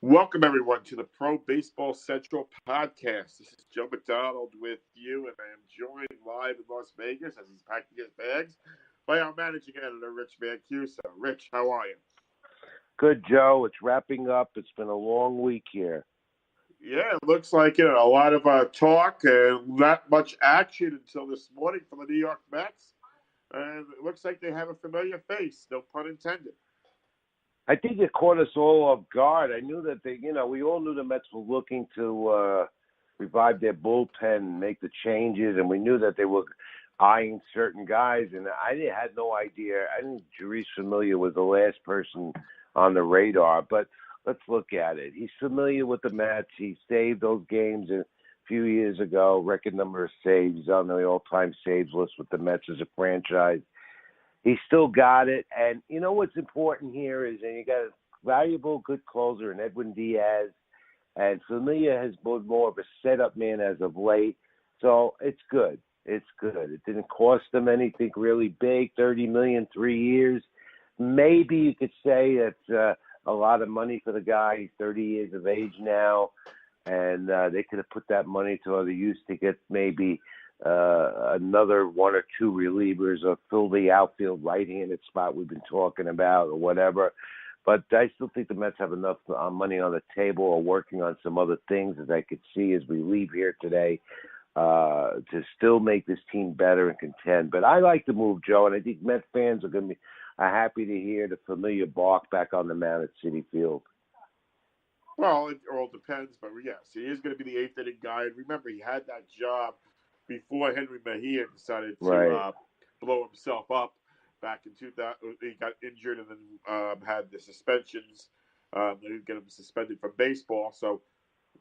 Welcome, everyone, to the Pro Baseball Central podcast. This is Joe McDonald with you, and I am joined live in Las Vegas as he's packing his bags by our managing editor, Rich Mancuso. Rich, how are you? Good, Joe. It's wrapping up. It's been a long week here. Yeah, it looks like a lot of talk and not much action until this morning for the New York Mets. And it looks like they have a familiar face, no pun intended. I think it caught us all off guard. I knew that we all knew the Mets were looking to revive their bullpen and make the changes, and we knew that they were eyeing certain guys, and I had no idea. I think Jeurys Familia was the last person on the radar, but let's look at it. He's familiar with the Mets. He saved those games a few years ago, record number of saves. He's on the all-time saves list with the Mets as a franchise. He still got it, and you know what's important here is you got a valuable, good closer in Edwin Diaz, and Familia has been more of a setup man as of late, so it's good. It's good. It didn't cost them anything really big, $30 million, 3 years. Maybe you could say that's a lot of money for the guy. He's 30 years of age now, and they could have put that money to other use to get maybe another one or two relievers or fill the outfield right-handed spot we've been talking about or whatever. But I still think the Mets have enough money on the table or working on some other things, as I could see as we leave here today, to still make this team better and contend. But I like the move, Joe, and I think Mets fans are going to be happy to hear the familiar bark back on the mound at Citi Field. Well, it all depends, but yes, he is going to be the eighth inning guy. And remember, he had that job before Henry Mejia decided to blow himself up back in 2000. He got injured and then had the suspensions. They didn't get him suspended from baseball. So,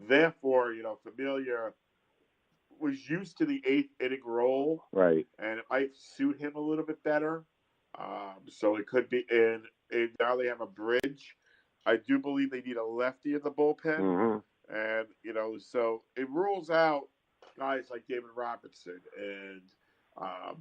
therefore, Familia was used to the eighth inning role. Right. And it might suit him a little bit better. So it could be in. And now they have a bridge. I do believe they need a lefty in the bullpen. Mm-hmm. And, so it rules out guys like David Robertson and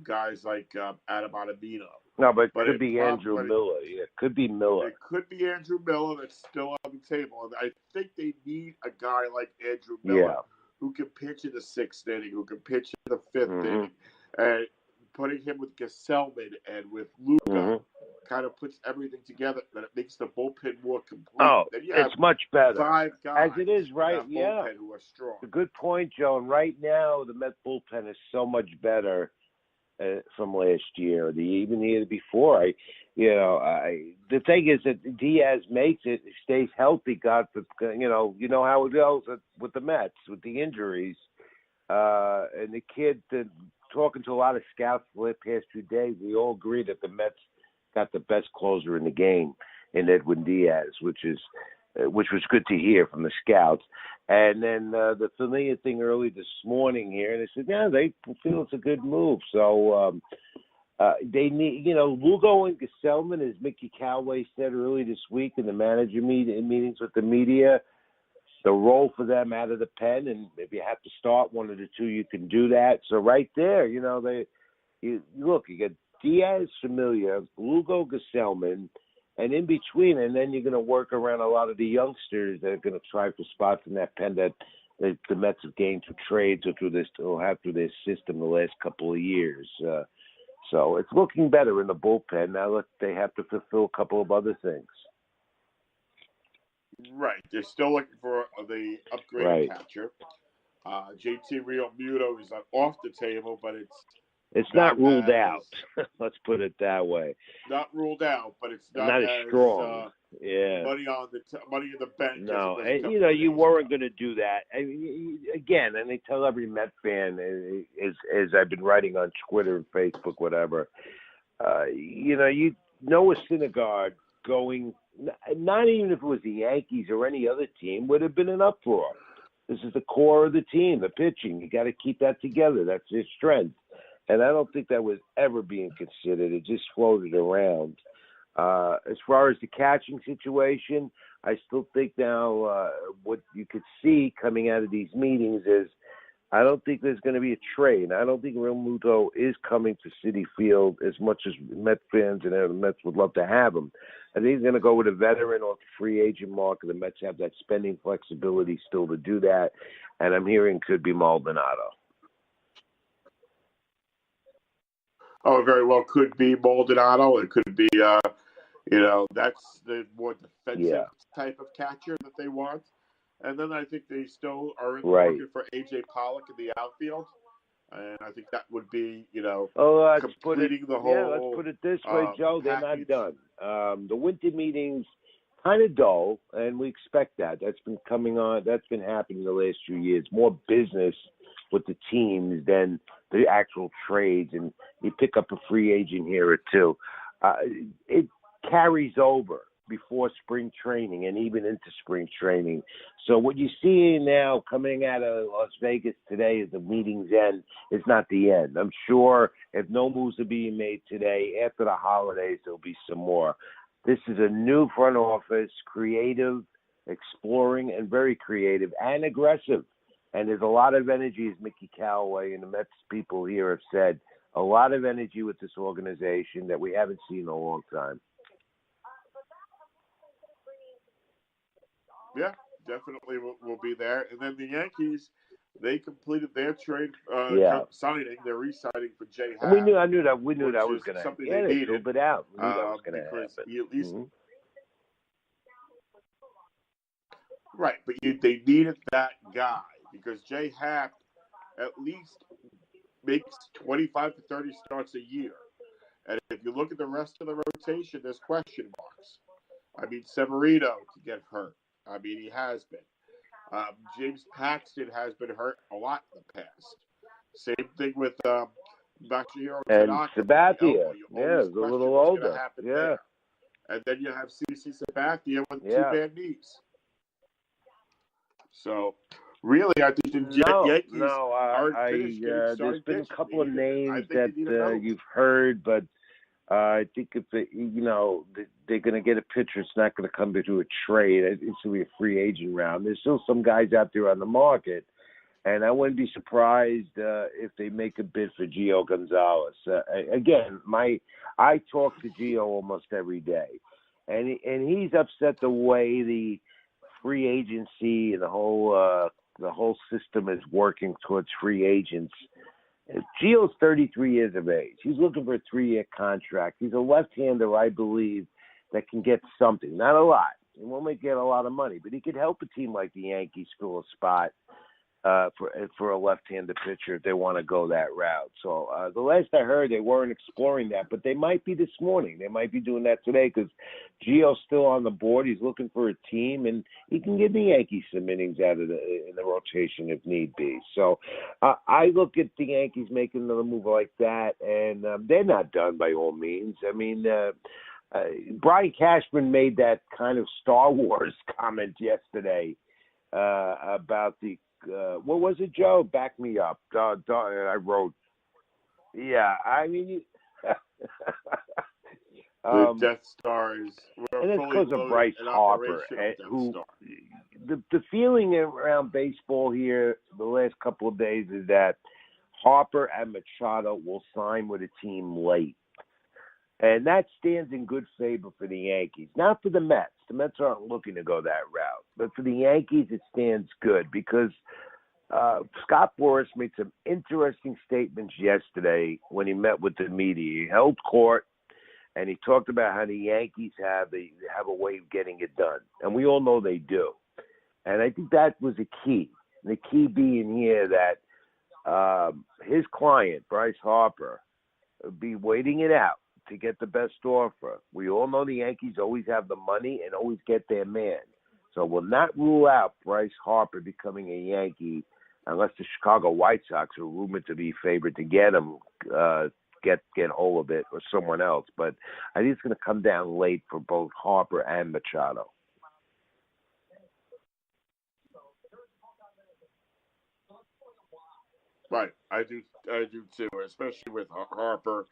guys like Adam Ottavino. No, but it could be Andrew Miller. Yeah, it could be Miller. It could be Andrew Miller that's still on the table. And I think they need a guy like Andrew Miller who can pitch in the sixth inning, who can pitch in the fifth inning. And putting him with Gesellman and with Lugo kind of puts everything together that it makes the bullpen more complete. Oh, it's much better. 5 guys as it is, right? Yeah. Who are strong. A good point, Joe. And right now, the Mets bullpen is so much better from last year, even the year before. The thing is that Diaz makes it, stays healthy. God, you know how it goes with the Mets with the injuries, and the kid. Talking to a lot of scouts the past 2 days, we all agree that the Mets got the best closer in the game in Edwin Diaz, which was good to hear from the scouts. And then the Familia thing early this morning here, and they said, yeah, they feel it's a good move. So they need, Lugo and Gesellman, as Mickey Callaway said early this week in the manager meetings with the media, the role for them out of the pen, and if you have to start one of the two, you can do that. So right there, you got Diaz, Familia, Lugo, Gesellman, and in between, and then you're going to work around a lot of the youngsters that are going to try for spots in that pen that the Mets have gained through trades or through their system the last couple of years. So it's looking better in the bullpen. Now they have to fulfill a couple of other things. Right. They're still looking for the upgraded catcher. JT Realmuto is off the table, but it's not ruled out. Let's put it that way. Not ruled out, but it's not as strong. Money in the bank. No, and you weren't going to do that. Again, and I tell every Met fan, as I've been writing on Twitter and Facebook, whatever. Noah Syndergaard going. Not even if it was the Yankees or any other team, would have been an uproar. This is the core of the team, the pitching. You got to keep that together. That's his strength. And I don't think that was ever being considered. It just floated around. As far as the catching situation, I still think now what you could see coming out of these meetings is I don't think there's going to be a trade. I don't think Realmuto is coming to Citi Field as much as Met fans and the Mets would love to have him. I think he's going to go with a veteran off the free agent market. The Mets have that spending flexibility still to do that. And I'm hearing could be Maldonado. Oh, it very well could be Maldonado. It could be, that's the more defensive type of catcher that they want. And then I think they still are in the market for A.J. Pollock in the outfield. And I think that would be, completing the whole. Yeah, let's put it this way, Joe. They're not done. The winter meetings kind of dull, and we expect that. That's been coming on. That's been happening the last few years. More business with the teams than the actual trades, and you pick up a free agent here or two. It carries over before spring training and even into spring training. So what you see now coming out of Las Vegas today as the meetings end is not the end. I'm sure if no moves are being made today, after the holidays, there'll be some more. This is a new front office, creative, exploring, and very creative and aggressive. And there's a lot of energy, as Mickey Callaway and the Mets people here have said, a lot of energy with this organization that we haven't seen in a long time. Yeah, definitely will be there. And then the Yankees, they completed their trade signing. They're re-signing for Jay Happ. We knew that was going to happen. Yeah, they filled it out. We knew that was going to happen. He at least, right, but they needed that guy because Jay Happ at least makes 25 to 30 starts a year. And if you look at the rest of the rotation, there's question marks. I mean, Severino to get hurt. I mean, he has been. James Paxton has been hurt a lot in the past. Same thing with Masahiro Tanaka. And Sabathia. Is a little older. There. And then you have CC Sabathia with two bad knees. So, really, I think the Yankees aren't finished getting started. There's been a couple of names that you've heard, but I think if they're going to get a pitcher, it's not going to come to a trade. It's going to be a free agent round. There's still some guys out there on the market, and I wouldn't be surprised if they make a bid for Gio Gonzalez. Again, I talk to Gio almost every day, and he's upset the way the free agency and the whole system is working towards free agents. Gio's 33 years of age. He's looking for a 3-year contract. He's a left-hander, I believe, that can get something. Not a lot. He won't get a lot of money, but he could help a team like the Yankees fill a spot for a left-handed pitcher if they want to go that route. So the last I heard, they weren't exploring that, but they might be this morning. They might be doing that today because Gio's still on the board. He's looking for a team, and he can give the Yankees some innings out of in the rotation if need be. So I look at the Yankees making another move like that, and they're not done by all means. I mean, Brian Cashman made that kind of Star Wars comment yesterday about the what was it, Joe? Back me up. I wrote. Yeah, I mean, the Death Stars. And it's because of Bryce Harper, the feeling around baseball here the last couple of days is that Harper and Machado will sign with a team late. And that stands in good favor for the Yankees. Not for the Mets. The Mets aren't looking to go that route. But for the Yankees, it stands good because Scott Boras made some interesting statements yesterday when he met with the media. He held court, and he talked about how the Yankees have a way of getting it done. And we all know they do. And I think that was a key. The key being here that his client, Bryce Harper, would be waiting it out to get the best offer. We all know the Yankees always have the money and always get their man. So we'll not rule out Bryce Harper becoming a Yankee unless the Chicago White Sox are rumored to be favored to get him, get hold of it, or someone else. But I think it's going to come down late for both Harper and Machado. Right, I do too, especially with Harper.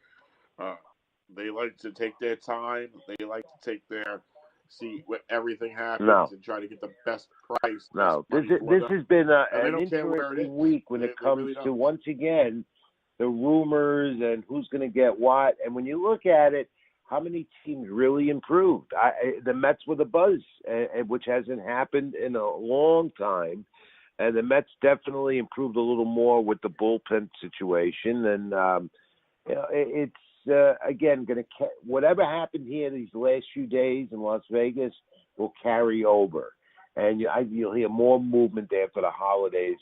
They like to take their time. They like to take their see what everything happens and try to get the best price. No, this has been an interesting week when it comes really to, once again, the rumors and who's going to get what. And when you look at it, how many teams really improved? The Mets were the buzz, which hasn't happened in a long time. And the Mets definitely improved a little more with the bullpen situation. And, it's, again, going to whatever happened here these last few days in Las Vegas will carry over. And you'll hear more movement there for the holidays,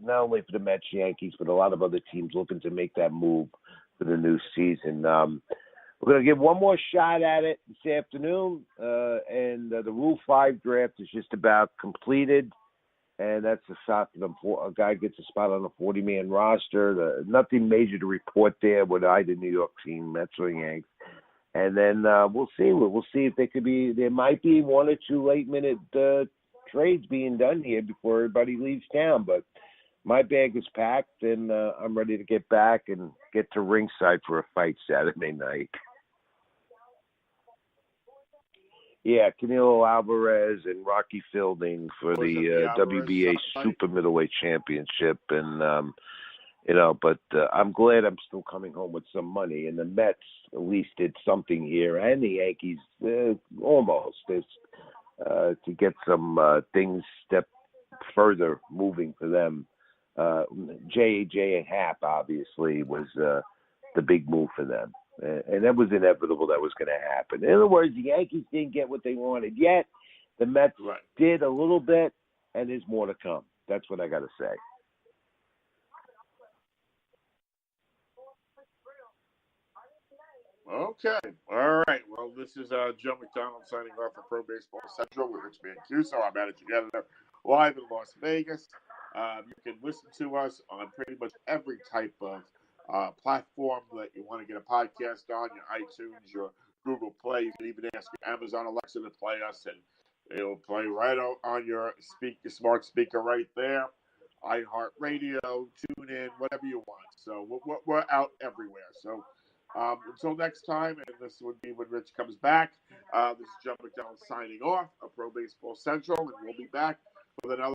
not only for the Mets, Yankees, but a lot of other teams looking to make that move for the new season. We're going to give one more shot at it this afternoon, and the Rule 5 draft is just about completed, and that's the shot for a guy gets a spot on a 40-man roster. Nothing major to report there with either New York team, Mets or Yanks. And then we'll see. We'll see if there might be one or two late-minute trades being done here before everybody leaves town. But my bag is packed, and I'm ready to get back and get to ringside for a fight Saturday night. Yeah, Canelo Alvarez and Rocky Fielding for the WBA Super Middleweight Championship. And, but I'm glad I'm still coming home with some money. And the Mets at least did something here, and the Yankees almost. To get some things step further moving for them. J.A. and Happ, obviously, was the big move for them. And that was inevitable that was going to happen. In other words, the Yankees didn't get what they wanted yet. The Mets did a little bit, and there's more to come. That's what I got to say. Okay. All right. Well, this is Joe McDonald signing off for Pro Baseball Central with Rich Mancuso, our managing editor, live in Las Vegas. You can listen to us on pretty much every type of platform that you want to get a podcast on, your iTunes, your Google Play. You can even ask your Amazon Alexa to play us, and it'll play right on your smart speaker right there. iHeartRadio, TuneIn, whatever you want. So we're out everywhere. So until next time, and this would be when Rich comes back, this is Joe McDonald signing off of Pro Baseball Central, and we'll be back with another